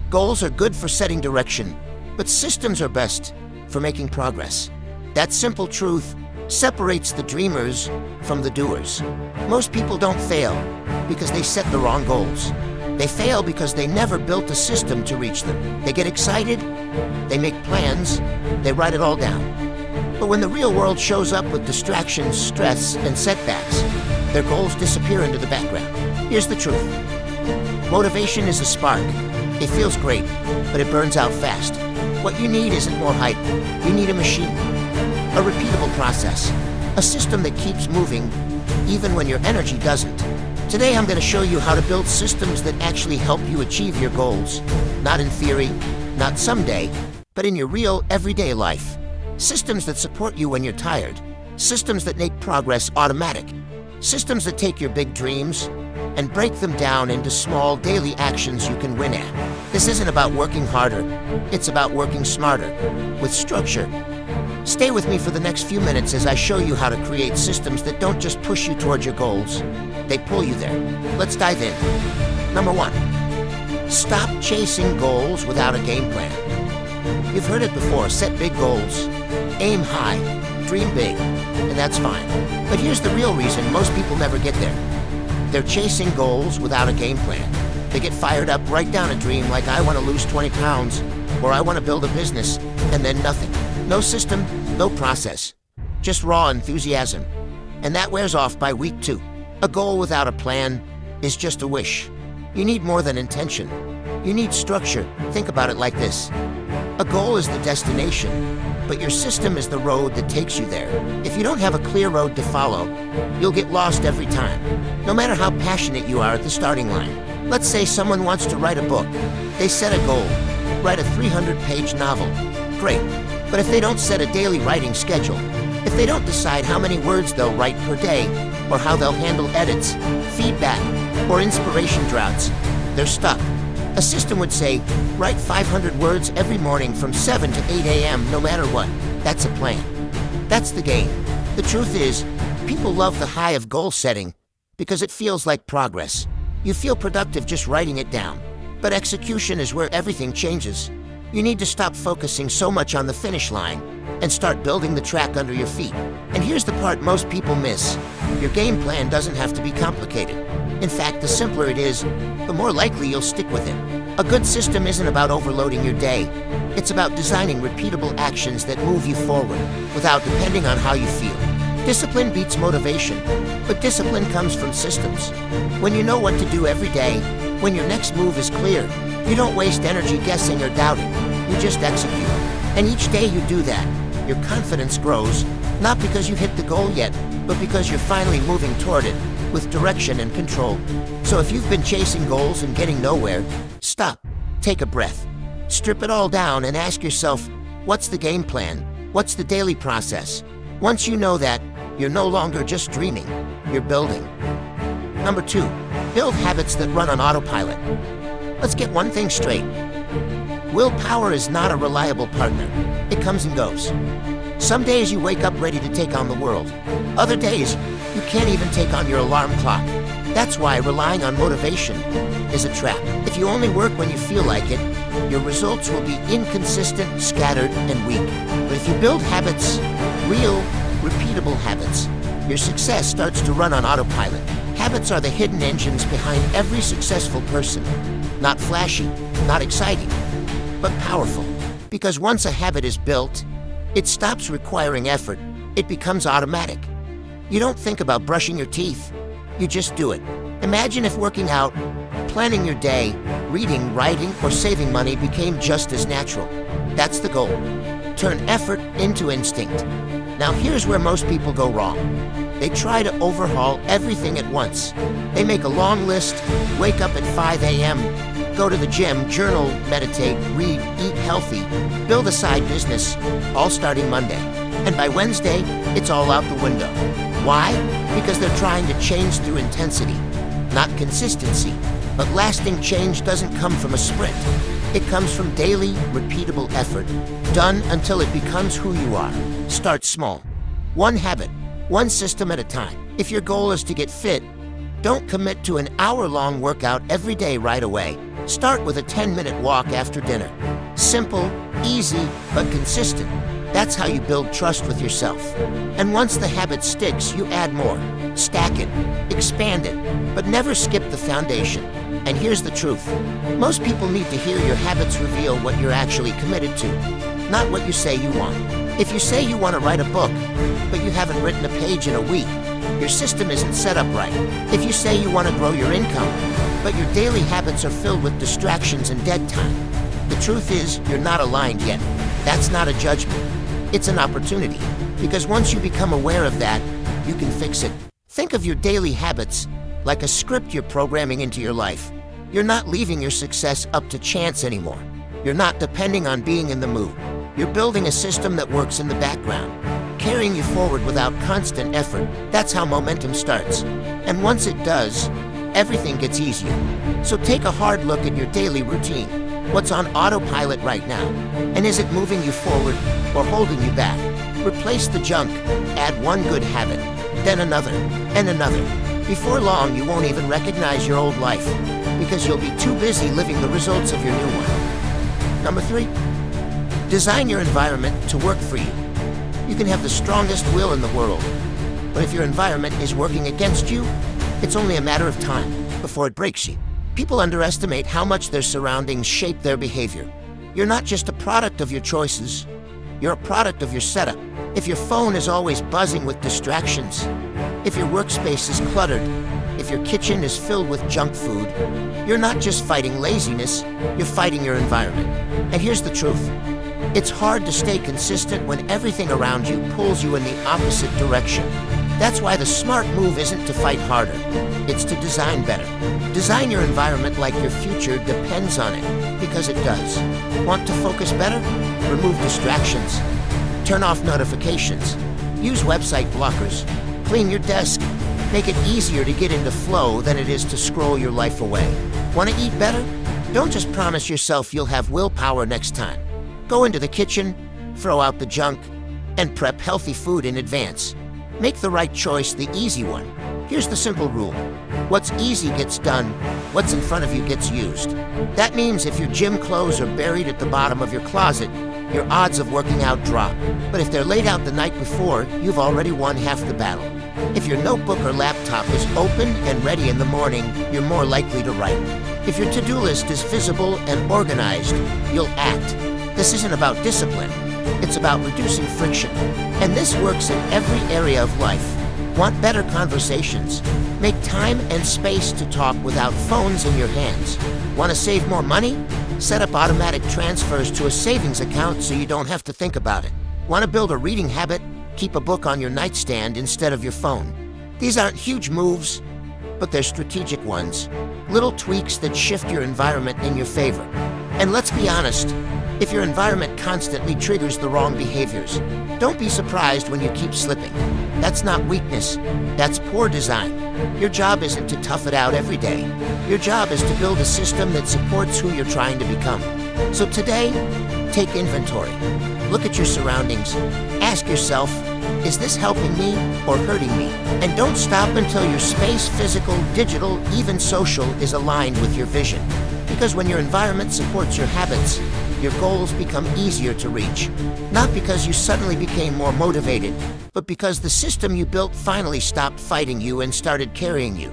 Goals are good for setting direction, but systems are best for making progress. That simple truth separates the dreamers from the doers. Most people don't fail because they set the wrong goals. They fail because they never built a system to reach them. They get excited, they make plans, they write it all down. But when the real world shows up with distractions, stress, and setbacks, their goals disappear into the background. Here's the truth. Motivation is a spark. It feels great, but it burns out fast. What you need isn't more hype. You need a machine, a repeatable process, a system that keeps moving even when your energy doesn't. Today I'm going to show you how to build systems that actually help you achieve your goals. Not in theory, not someday, but in your real everyday life. Systems that support you when you're tired. Systems that make progress automatic. Systems that take your big dreams and break them down into small daily actions you can win at. This isn't about working harder, it's about working smarter, with structure. Stay with me for the next few minutes as I show you how to create systems that don't just push you toward your goals, they pull you there. Let's dive in. Number 1, stop chasing goals without a game plan. You've heard it before, set big goals, aim high, dream big, and that's fine. But here's the real reason most people never get there. They're chasing goals without a game plan. They get fired up, write down a dream like I want to lose 20 pounds, or I want to build a business, and then nothing. No system, no process, just raw enthusiasm. And that wears off by week 2. A goal without a plan is just a wish. You need more than intention. You need structure. Think about it like this. A goal is the destination, but your system is the road that takes you there. If you don't have a clear road to follow, you'll get lost every time, no matter how passionate you are at the starting line. Let's say someone wants to write a book. They set a goal, write a 300-page novel. Great, but if they don't set a daily writing schedule, if they don't decide how many words they'll write per day, or how they'll handle edits, feedback, or inspiration droughts, they're stuck. A system would say, write 500 words every morning from 7 to 8 a.m. no matter what. That's a plan. That's the game. The truth is, people love the high of goal setting because it feels like progress. You feel productive just writing it down. But execution is where everything changes. You need to stop focusing so much on the finish line and start building the track under your feet. And here's the part most people miss. Your game plan doesn't have to be complicated. In fact, the simpler it is, the more likely you'll stick with it. A good system isn't about overloading your day. It's about designing repeatable actions that move you forward without depending on how you feel. Discipline beats motivation, but discipline comes from systems. When you know what to do every day, when your next move is clear, you don't waste energy guessing or doubting. You just execute. And each day you do that, your confidence grows, not because you've hit the goal yet, but because you're finally moving toward it with direction and control. So if you've been chasing goals and getting nowhere, stop, take a breath, strip it all down and ask yourself, what's the game plan? What's the daily process? Once you know that, you're no longer just dreaming, you're building. Number 2, build habits that run on autopilot. Let's get one thing straight. Willpower is not a reliable partner. It comes and goes. Some days you wake up ready to take on the world. Other days, you can't even take on your alarm clock. That's why relying on motivation is a trap. If you only work when you feel like it, your results will be inconsistent, scattered, and weak. But if you build habits, real, repeatable habits, your success starts to run on autopilot. Habits are the hidden engines behind every successful person. Not flashy, not exciting, but powerful. Because once a habit is built, it stops requiring effort. It becomes automatic. You don't think about brushing your teeth. You just do it. Imagine if working out, planning your day, reading, writing, or saving money became just as natural. That's the goal. Turn effort into instinct. Now here's where most people go wrong. They try to overhaul everything at once. They make a long list, wake up at 5 a.m., go to the gym, journal, meditate, read, eat healthy, build a side business, all starting Monday. And by Wednesday, it's all out the window. Why? Because they're trying to change through intensity, not consistency. But lasting change doesn't come from a sprint. It comes from daily, repeatable effort, done until it becomes who you are. Start small. One habit, one system at a time. If your goal is to get fit, Don't commit to an hour-long workout every day right away. Start with a 10-minute walk after dinner. Simple, easy, but consistent. That's how you build trust with yourself. And once the habit sticks, you add more. Stack it, expand it, but never skip the foundation. And here's the truth. Most people need to hear your habits reveal what you're actually committed to, not what you say you want. If you say you want to write a book, but you haven't written a page in a week, your system isn't set up right. If you say you want to grow your income, but your daily habits are filled with distractions and dead time, the truth is you're not aligned yet. That's not a judgment. It's an opportunity. Because once you become aware of that, you can fix it. Think of your daily habits like a script you're programming into your life. You're not leaving your success up to chance anymore. You're not depending on being in the mood. You're building a system that works in the background, carrying you forward without constant effort. That's how momentum starts. And once it does, everything gets easier. So take a hard look at your daily routine. What's on autopilot right now? And is it moving you forward or holding you back? Replace the junk, add one good habit, then another, and another. Before long, you won't even recognize your old life because you'll be too busy living the results of your new one. Number 3, design your environment to work for you. You can have the strongest will in the world, but if your environment is working against you, it's only a matter of time before it breaks you. People underestimate how much their surroundings shape their behavior. You're not just a product of your choices, you're a product of your setup. If your phone is always buzzing with distractions, if your workspace is cluttered, if your kitchen is filled with junk food, you're not just fighting laziness, you're fighting your environment. And here's the truth. It's hard to stay consistent when everything around you pulls you in the opposite direction. That's why the smart move isn't to fight harder, it's to design better. Design your environment like your future depends on it, because it does. Want to focus better? Remove distractions. Turn off notifications. Use website blockers. Clean your desk. Make it easier to get into flow than it is to scroll your life away. Want to eat better? Don't just promise yourself you'll have willpower next time. Go into the kitchen, throw out the junk, and prep healthy food in advance. Make the right choice the easy one. Here's the simple rule. What's easy gets done, what's in front of you gets used. That means if your gym clothes are buried at the bottom of your closet, your odds of working out drop. But if they're laid out the night before, you've already won half the battle. If your notebook or laptop is open and ready in the morning, you're more likely to write. If your to-do list is visible and organized, you'll act. This isn't about discipline. It's about reducing friction. And this works in every area of life. Want better conversations? Make time and space to talk without phones in your hands. Want to save more money? Set up automatic transfers to a savings account so you don't have to think about it. Want to build a reading habit? Keep a book on your nightstand instead of your phone. These aren't huge moves, but they're strategic ones. Little tweaks that shift your environment in your favor. And let's be honest, if your environment constantly triggers the wrong behaviors, don't be surprised when you keep slipping. That's not weakness, that's poor design. Your job isn't to tough it out every day. Your job is to build a system that supports who you're trying to become. So today, take inventory. Look at your surroundings. Ask yourself, is this helping me or hurting me? And don't stop until your space, physical, digital, even social, is aligned with your vision. Because when your environment supports your habits, your goals become easier to reach. Not because you suddenly became more motivated, but because the system you built finally stopped fighting you and started carrying you.